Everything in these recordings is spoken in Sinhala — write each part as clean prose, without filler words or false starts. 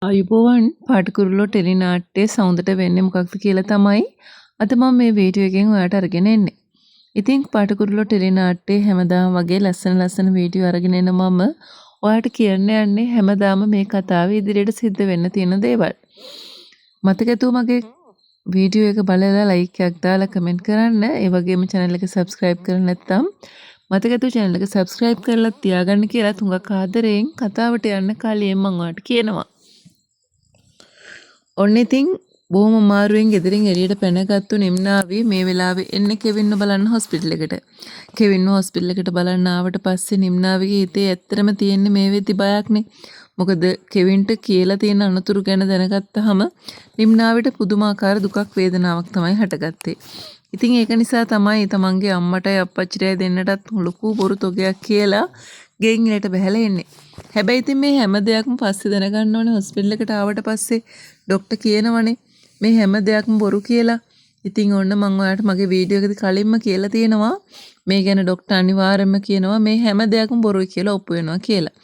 අයුබෝවන් පාටකුරුල්ලෝ ටෙලි නාට්‍යයේ සවුන්දට වෙන්නේ මොකක්ද කියලා තමයි අද මම මේ වීඩියෝ එකෙන් ඔයාලට අරගෙන එන්නේ. ඉතින් පාටකුරුල්ලෝ ටෙලි නාට්‍යයේ හැමදාම වගේ ලස්සන වීඩියෝ අරගෙන එන මම ඔයාලට කියන්න යන්නේ හැමදාම මේ කතාවේ ඉදිරියට සිද්ධ වෙන්න තියෙන දේවල්. මතකද මගේ වීඩියෝ එක බලලා ලයික් එකක් දාලා කමෙන්ට් කරන්න. ඒ වගේම channel එක subscribe කරලා නැත්නම් මතකද channel එක subscribe කරලා තියාගන්න කියලා තුඟක් ආදරයෙන් කතාවට යන්න කලින් මම ඔයාලට කියනවා. ඔන්න ඉතින් බොහොම අමාරුවෙන් ගෙදරින් එළියට පැනගත්තු නිම්නාවි මේ වෙලාවේ එන්නේ කෙවින්ව බලන්න හොස්පිටල් එකට. කෙවින්ව හොස්පිටල් එකට බලන්න ආවට පස්සේ නිම්නාවිගේ හිතේ ඇත්තටම තියෙන්නේ මේ වෙද්දි බයක්නේ. මොකද කෙවින්ට කියලා තියෙන අනතුරු ගැන දැනගත්තාම නිම්නාවිට පුදුමාකාර දුකක් වේදනාවක් තමයි හටගත්තේ. ඉතින් ඒක නිසා තමයි තමන්ගේ අම්මටයි අප්පච්චිටයි දෙන්නටත් ලොකු බොරු තොගයක් කියලා ගෙයින් එලට බහැලා එන්නේ. හැබැයි ඉතින් මේ හැම දෙයක්ම පස්සේ දැනගන්න ඕනේ හොස්පිටල් එකට ආවට පස්සේ ડોක්ටර් කියනවනේ මේ හැම දෙයක්ම බොරු කියලා. ඉතින් ඔන්න මම ඔයාලට මගේ වීඩියෝ එකේදී කලින්ම කියලා තියෙනවා මේ ගැන ડોක්ටර් අනිවාර්යයෙන්ම කියනවා මේ හැම දෙයක්ම බොරුයි කියලා ඔප්පු වෙනවා කියලා.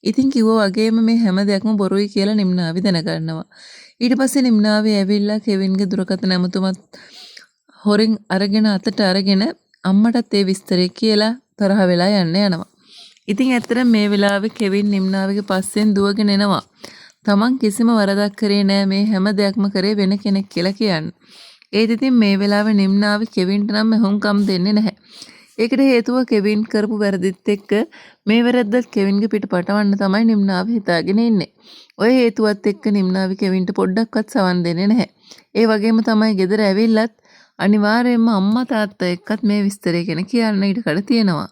ඉතින් කිව්වා වගේම මේ හැම දෙයක්ම බොරුයි කියලා නිම්නාවි දැනගන්නවා. ඊට පස්සේ නිම්නාවි ඇවිල්ලා කෙවින්ගේ දුරකථන ඇමතුමත් හොරෙන් අරගෙන අතට අරගෙන අම්මටත් ඒ විස්තරේ කියලා තරහ වෙලා යනවා. ඉතින් ඇත්තට මේ වෙලාවේ කෙවින් නිම්නාවිගේ පස්සෙන් දුවගෙන එනවා. තමන් කිසිම වරදක් කරේ නෑ මේ හැම දෙයක්ම කරේ වෙන කෙනෙක් කියලා කියන්නේ. ඒත් ඉතින් මේ වෙලාවේ නිම්නාවි කෙවින්ට නම් හුම්කම් දෙන්නේ නැහැ. ඒකට හේතුව කෙවින් කරපු වැරදිත් එක්ක මේ වැරද්දත් කෙවින්ගේ පිට පටවන්න තමයි නිම්නාවි හිතාගෙන ඉන්නේ. ඔය හේතුවත් එක්ක නිම්නාවි කෙවින්ට පොඩ්ඩක්වත් සවන් දෙන්නේ නැහැ. ඒ වගේම තමයි ගෙදර ඇවිල්ලත් අනිවාර්යයෙන්ම අම්මා තාත්තා එක්කත් මේ විස්තරය ගැන කියන්න ඉඩ කඩ තියෙනවා.